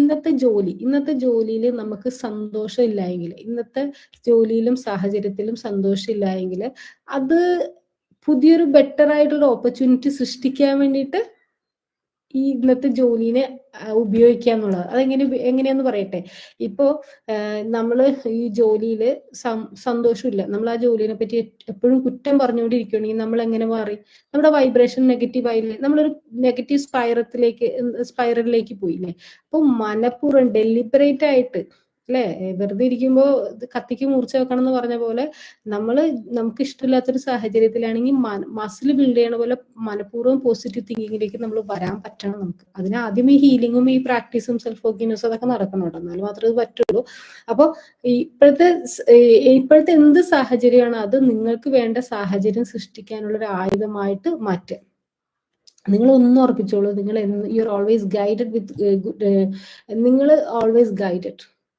ഇന്നത്തെ ജോലിയിൽ നമുക്ക് സന്തോഷം ഇല്ലായെങ്കിൽ, ഇന്നത്തെ ജോലിയിലും സാഹചര്യത്തിലും സന്തോഷം ഇല്ലായെങ്കിൽ, അത് പുതിയൊരു ബെറ്റർ ആയിട്ടുള്ള ഓപ്പർച്യൂണിറ്റി സൃഷ്ടിക്കാൻ വേണ്ടിയിട്ട് ഈ ഇന്നത്തെ ജോലിനെ ഉപയോഗിക്കുക എന്നുള്ളത്. എങ്ങനെയാന്ന് പറയട്ടെ. ഇപ്പോ നമ്മള് ഈ ജോലിയിൽ സന്തോഷമില്ല, നമ്മൾ ആ ജോലിനെ പറ്റി എപ്പോഴും കുറ്റം പറഞ്ഞുകൊണ്ടിരിക്കുകയാണെങ്കിൽ നമ്മൾ എങ്ങനെ മാറി? നമ്മുടെ വൈബ്രേഷൻ നെഗറ്റീവ് ആയില്ലേ? നമ്മളൊരു നെഗറ്റീവ് സ്പൈറലിലേക്ക് പോയില്ലേ? അപ്പൊ മനഃപൂർവ്വം ഡെലിബറേറ്റ് ആയിട്ട് അല്ലെ, വെറുതെ ഇരിക്കുമ്പോ കത്തിക്ക് മൂർച്ച വെക്കണം എന്ന് പറഞ്ഞ പോലെ, നമുക്ക് ഇഷ്ടമില്ലാത്തൊരു സാഹചര്യത്തിലാണെങ്കിൽ മസിൽ ബിൽഡ് ചെയ്യണ പോലെ മനഃപൂർവ്വം പോസിറ്റീവ് തിങ്കിങ്ങിലേക്ക് നമ്മൾ വരാൻ പറ്റണം. നമുക്ക് അതിന് ആദ്യം ഈ ഹീലിങ്ങും ഈ പ്രാക്ടീസും സെൽഫ് ഫോർഗിവ്നെസ്സും അതൊക്കെ നടക്കണോട്ടോ, എന്നാലും മാത്രമേ ഇത് പറ്റുള്ളൂ. അപ്പൊ ഇപ്പോഴത്തെ എന്ത് സാഹചര്യമാണ് അത് നിങ്ങൾക്ക് വേണ്ട സാഹചര്യം സൃഷ്ടിക്കാനുള്ള ഒരു ആയുധമായിട്ട് മാറ്റുക. നിങ്ങൾ ഒന്ന് ഉറപ്പിച്ചോളൂ, യു ആർ ഓൾവേസ് ഗൈഡഡ്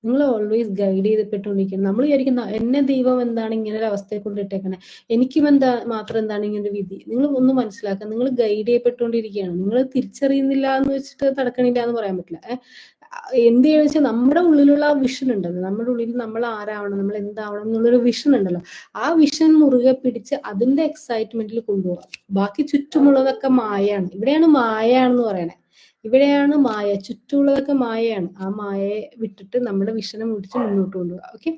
നിങ്ങൾ ഓൾവേസ് ഗൈഡ് ചെയ്യപ്പെട്ടുകൊണ്ടിരിക്കുന്നത്. നമ്മൾ വിചാരിക്കുന്ന എന്നെ ദൈവം എന്താണ് ഇങ്ങനെ ഒരു അവസ്ഥയെ കൊണ്ടിട്ടേക്കണേ, എനിക്കും മാത്രം എന്താണ് ഇങ്ങനെ ഒരു വിധി? നിങ്ങൾ ഒന്ന് മനസ്സിലാക്കുക, നിങ്ങൾ ഗൈഡ് ചെയ്യപ്പെട്ടുകൊണ്ടിരിക്കുകയാണ്. നിങ്ങൾ തിരിച്ചറിയുന്നില്ല എന്ന് വെച്ചിട്ട് നടക്കണില്ല എന്ന് പറയാൻ പറ്റില്ല. എന്ത് ചെയ്യുന്ന വെച്ചാൽ നമ്മുടെ ഉള്ളിലുള്ള ആ വിഷൻ ഉണ്ടല്ലോ, നമ്മുടെ ഉള്ളിൽ നമ്മൾ ആരാവണം, നമ്മൾ എന്താവണം എന്നുള്ളൊരു വിഷൻ ഉണ്ടല്ലോ, ആ വിഷൻ മുറുകെ പിടിച്ച് അതിന്റെ എക്സൈറ്റ്മെന്റിൽ കൊണ്ടുപോകാം. ബാക്കി ചുറ്റുമുള്ളതൊക്കെ മായയാണ്. ഇവിടെയാണ് മായയാണെന്ന് പറയണേ. ഇവിടെയാണ് മായ, ചുറ്റുമുള്ളതൊക്കെ മായയാണ്. ആ മായയെ വിട്ടിട്ട് നമ്മുടെ വിഷനെ മുടിച്ച് മുന്നോട്ട് കൊണ്ടുപോകാം. ഓക്കെ.